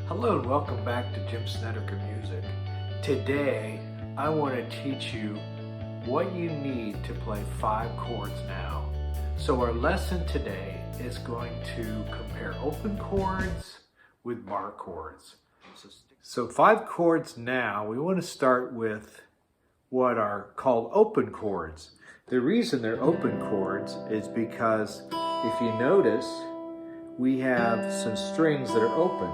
Hello and welcome back to Jim Snedeker Music. Today I want to teach you what you need to play 5 chords now. So our lesson today is going to compare open chords with bar chords. So 5 chords now, we want to start with what are called open chords. The reason they're open chords is because if you notice, we have some strings that are open.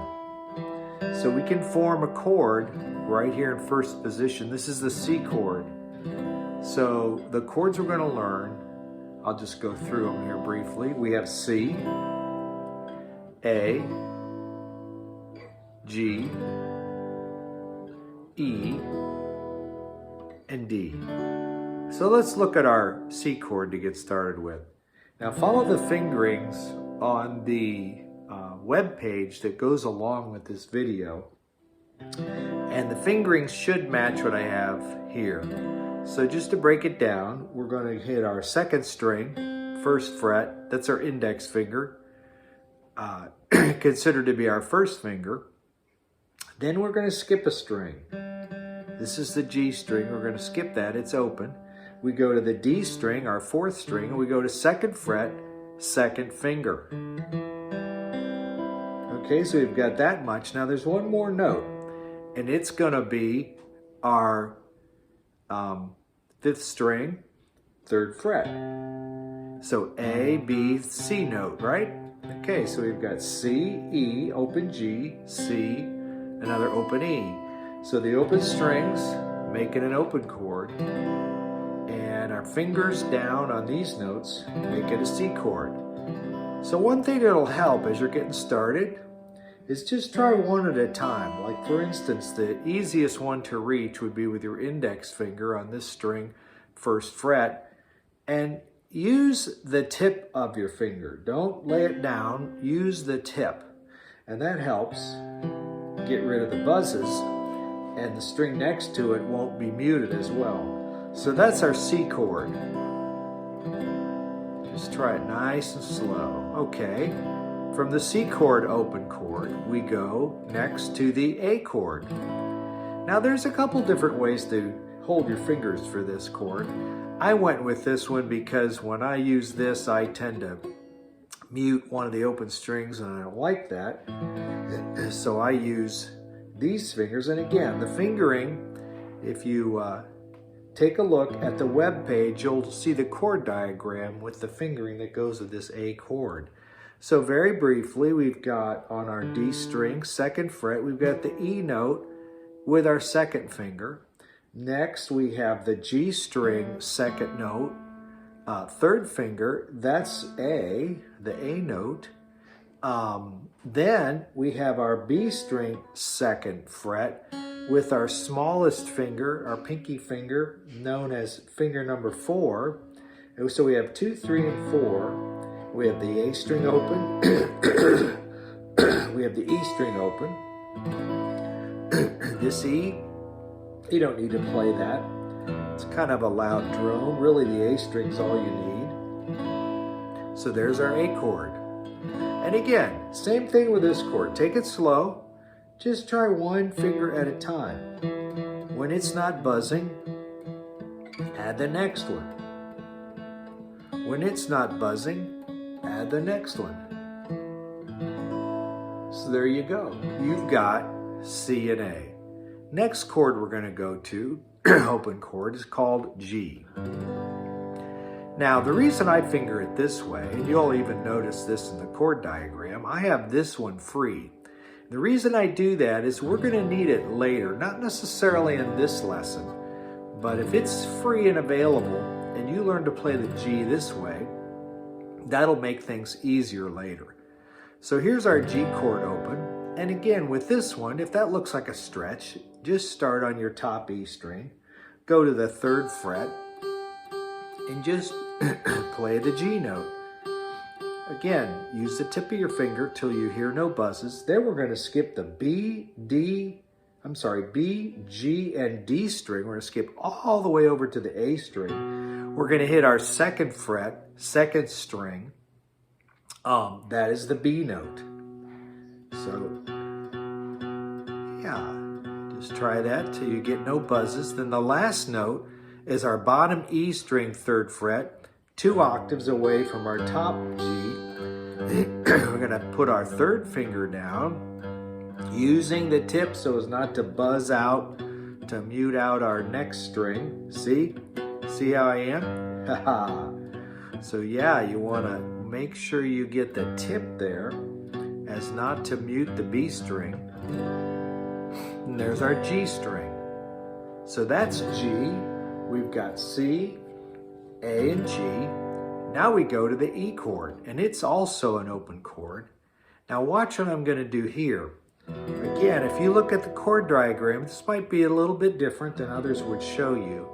So we can form a chord right here in first position. This is the C chord. So the chords we're going to learn, I'll just go through them here briefly. We have C, A, G, E, and D. So let's look at our C chord to get started with. Now follow the fingerings on the web page that goes along with this video, and the fingerings should match what I have here. So just to break it down, we're going to hit our 2nd string, 1st fret. That's our index finger, considered to be our 1st finger. Then we're going to skip a string. This is the G string. We're going to skip that. It's open. We go to the D string, our 4th string, and we go to 2nd fret, 2nd finger. Okay, so we've got that much. Now there's one more note, and it's going to be our 5th string, 3rd fret. So A, B, C note, right? Okay, so we've got C, E, open G, C, another open E. So the open strings make it an open chord, and our fingers down on these notes make it a C chord. So one thing that'll help as you're getting started is just try one at a time. Like for instance, the easiest one to reach would be with your index finger on this string, 1st fret, and use the tip of your finger. Don't lay it down, use the tip. And that helps get rid of the buzzes, and the string next to it won't be muted as well. So that's our C chord. Just try it nice and slow. Okay. From the C chord open chord, we go next to the A chord. Now there's a couple different ways to hold your fingers for this chord. I went with this one because when I use this, I tend to mute one of the open strings, and I don't like that. So I use these fingers. And again, the fingering, if you take a look at the web page, you'll see the chord diagram with the fingering that goes with this A chord. So very briefly, we've got on our D string, 2nd fret, we've got the E note with our 2nd finger. Next, we have the G string, 2nd note, 3rd finger, that's A, the A note. Then we have our B string, 2nd fret, with our smallest finger, our pinky finger, known as finger number 4. And so we have 2, 3, and 4. We have the A string open. We have the E string open. This E, you don't need to play that. It's kind of a loud drone. Really, the A string's all you need. So there's our A chord. And again, same thing with this chord. Take it slow. Just try one finger at a time. When it's not buzzing, add the next one. When it's not buzzing, add the next one. So there you go. You've got C and A. Next chord we're going to go to, open chord, is called G. Now the reason I finger it this way, and you'll even notice this in the chord diagram, I have this one free. The reason I do that is we're going to need it later, not necessarily in this lesson, but if it's free and available and you learn to play the G this way, that'll make things easier later. So here's our G chord open. And again, with this one, if that looks like a stretch, just start on your top E string, go to the 3rd fret, and just play the G note. Again, use the tip of your finger till you hear no buzzes. Then we're going to skip the B, G, and D string. We're going to skip all the way over to the A string. We're going to hit our 2nd fret, 2nd string. That is the B note. So Yeah, just try that till you get no buzzes. Then the last note is our bottom E string 3rd fret, 2 octaves away from our top G. We're going to put our 3rd finger down, using the tip so as not to buzz out, to mute out our next string. See? See how I am? So yeah, you want to make sure you get the tip there as not to mute the B string. And there's our G string. So that's G. We've got C, A, and G. Now we go to the E chord, and it's also an open chord. Now watch what I'm going to do here. Again, if you look at the chord diagram, this might be a little bit different than others would show you.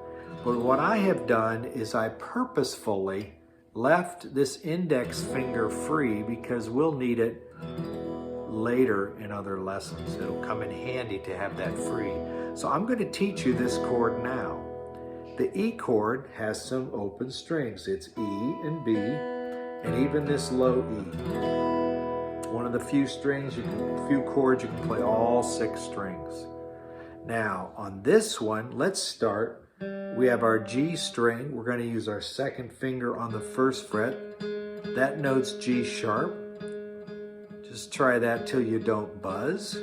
But what I have done is I purposefully left this index finger free because we'll need it later in other lessons. It'll come in handy to have that free. So I'm going to teach you this chord now. The E chord has some open strings. It's E and B, and even this low E. One of the few chords you can play all 6 strings. Now on this one, let's start. We have our G string. We're going to use our 2nd finger on the 1st fret. That note's G sharp. Just try that till you don't buzz.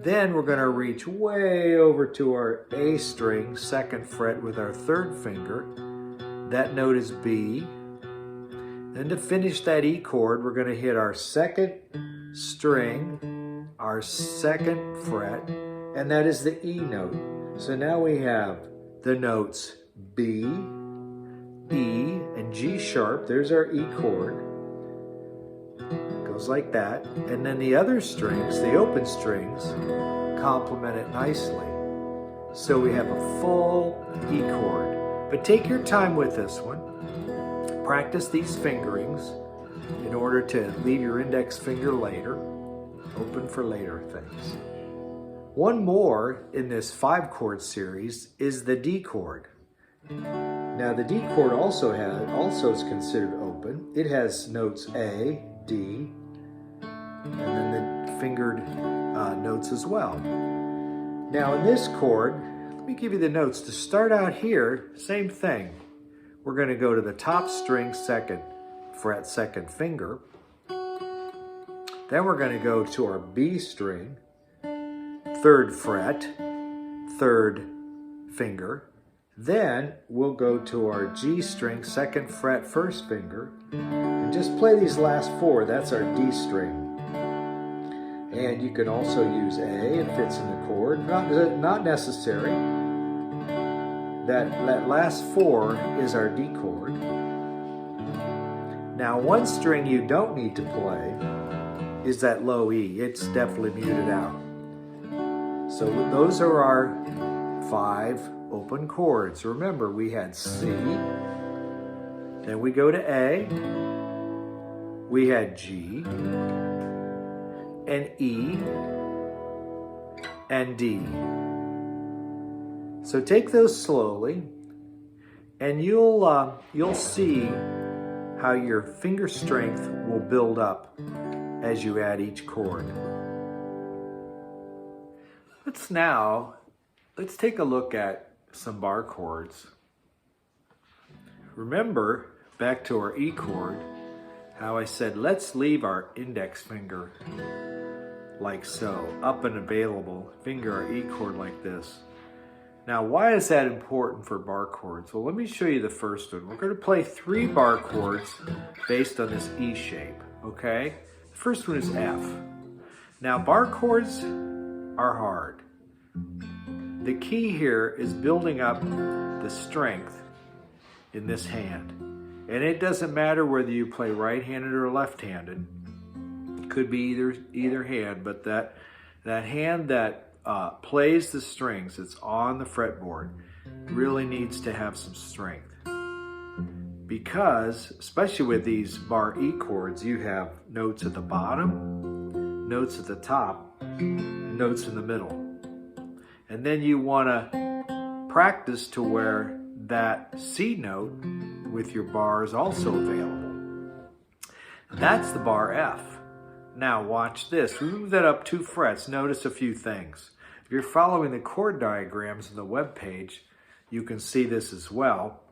Then we're going to reach way over to our A string, 2nd fret with our 3rd finger. That note is B. Then to finish that E chord, we're going to hit our 2nd string, our 2nd fret, and that is the E note. So now we have the notes B, E, and G sharp. There's our E chord. Goes like that. And then the other strings, the open strings, complement it nicely. So we have a full E chord. But take your time with this one. Practice these fingerings in order to leave your index finger later, open for later things. One more in this 5-chord series is the D chord. Now the D chord also is considered open. It has notes A, D, and then the fingered notes as well. Now in this chord, let me give you the notes. To start out here, same thing. We're going to go to the top string, 2nd fret, 2nd finger. Then we're going to go to our B string, 3rd fret, 3rd finger. Then we'll go to our G string, 2nd fret, 1st finger, and just play these last 4. That's our D string. And you can also use A, it fits in the chord. Not necessary. That last 4 is our D chord. Now one string you don't need to play is that low E. It's definitely muted out. So those are our 5 open chords. Remember, we had C, then we go to A, we had G, and E, and D. So take those slowly, and you'll see how your finger strength will build up as you add each chord. Let's take a look at some bar chords. Remember, back to our E chord, how I said let's leave our index finger like so, up and available, finger our E chord like this. Now, why is that important for bar chords? Well, let me show you the first one. We're going to play 3 bar chords based on this E shape, okay? The first one is F. Now, bar chords are hard. The key here is building up the strength in this hand. And it doesn't matter whether you play right-handed or left-handed. It could be either hand, but that hand that plays the strings, it's on the fretboard, really needs to have some strength. Because, especially with these bar E chords, you have notes at the bottom, notes at the top, notes in the middle. And then you want to practice to where that C note with your bar is also available. That's the bar F. Now watch this. We move that up 2 frets. Notice a few things. If you're following the chord diagrams on the web page, you can see this as well.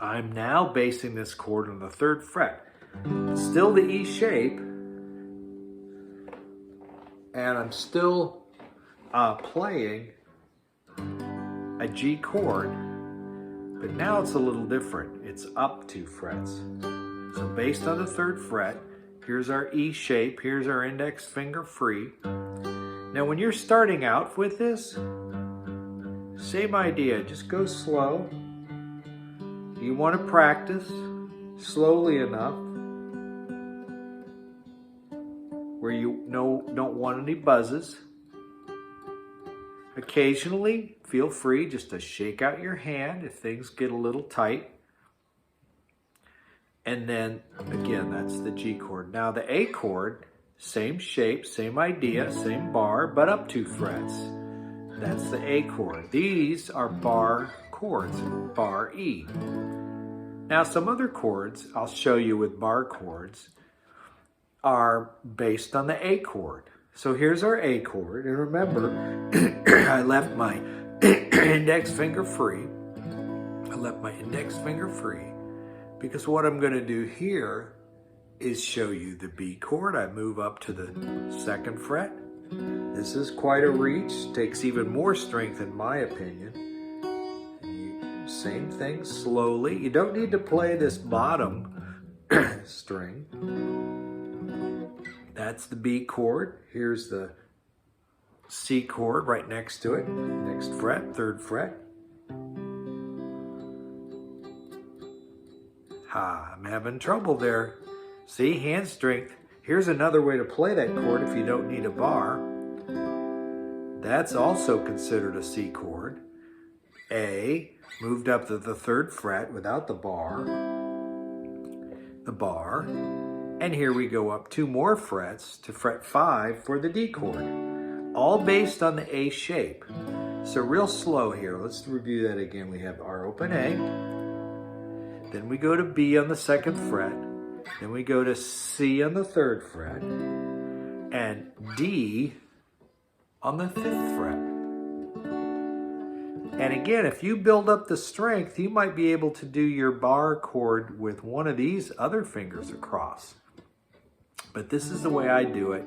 I'm now basing this chord on the 3rd fret. Still the E shape, and I'm still playing a G chord, but now it's a little different. It's up 2 frets. So based on the 3rd fret, here's our E shape, here's our index finger free. Now when you're starting out with this, same idea, just go slow. You want to practice slowly enough where you don't want any buzzes. Occasionally, feel free just to shake out your hand if things get a little tight. And then, again, that's the G chord. Now the A chord, same shape, same idea, same bar, but up 2 frets. That's the A chord. These are bar chords, bar E. Now some other chords, I'll show you with bar chords, are based on the A chord. So here's our A chord, and remember, I left my index finger free. I left my index finger free because what I'm going to do here is show you the B chord. I move up to the 2nd fret. This is quite a reach, takes even more strength in my opinion. Same thing, slowly. You don't need to play this bottom string. That's the B chord. Here's the C chord right next to it. Next fret, 3rd fret. I'm having trouble there. See, hand strength. Here's another way to play that chord if you don't need a bar. That's also considered a C chord. A, moved up to the 3rd fret without the bar, and here we go up 2 more frets to fret 5 for the D chord, all based on the A shape. So real slow here. Let's review that again. We have our open A, then we go to B on the 2nd fret, then we go to C on the 3rd fret, and D on the 5th fret. And again, if you build up the strength, you might be able to do your bar chord with one of these other fingers across. But this is the way I do it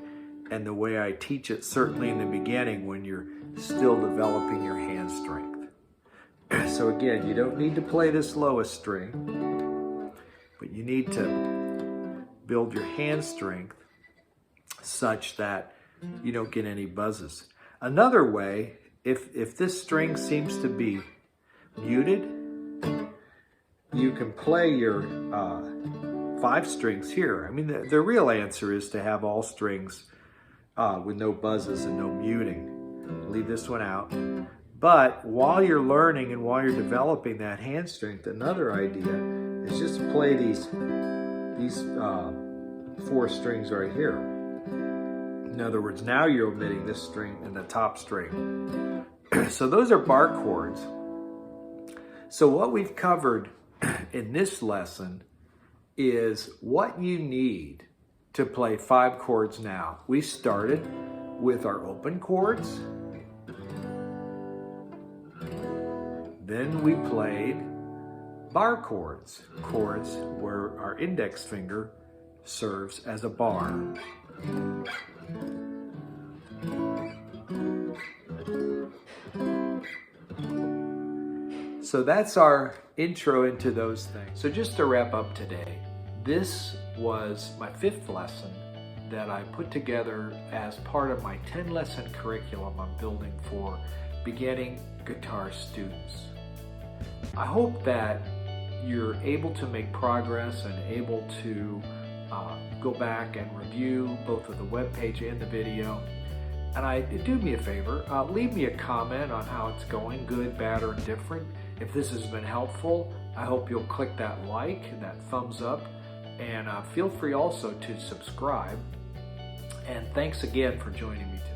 and the way I teach it, certainly in the beginning when you're still developing your hand strength. So again, you don't need to play this lowest string, but you need to build your hand strength such that you don't get any buzzes. Another way, if this string seems to be muted, you can play your 5 strings here. I mean, the real answer is to have all strings with no buzzes and no muting. Leave this one out. But while you're learning and while you're developing that hand strength, another idea is just to play these 4 strings right here. In other words, now you're omitting this string and the top string. So those are bar chords. So what we've covered in this lesson is what you need to play 5 chords now. We started with our open chords. Then we played bar chords, chords where our index finger serves as a bar. So that's our intro into those things. So just to wrap up today, this was my 5th lesson that I put together as part of my 10-lesson curriculum I'm building for beginning guitar students. I hope that you're able to make progress and able to go back and review both of the webpage and the video. And do me a favor, leave me a comment on how it's going, good, bad, or indifferent. If this has been helpful, I hope you'll click that like and that thumbs up, and feel free also to subscribe. And thanks again for joining me today.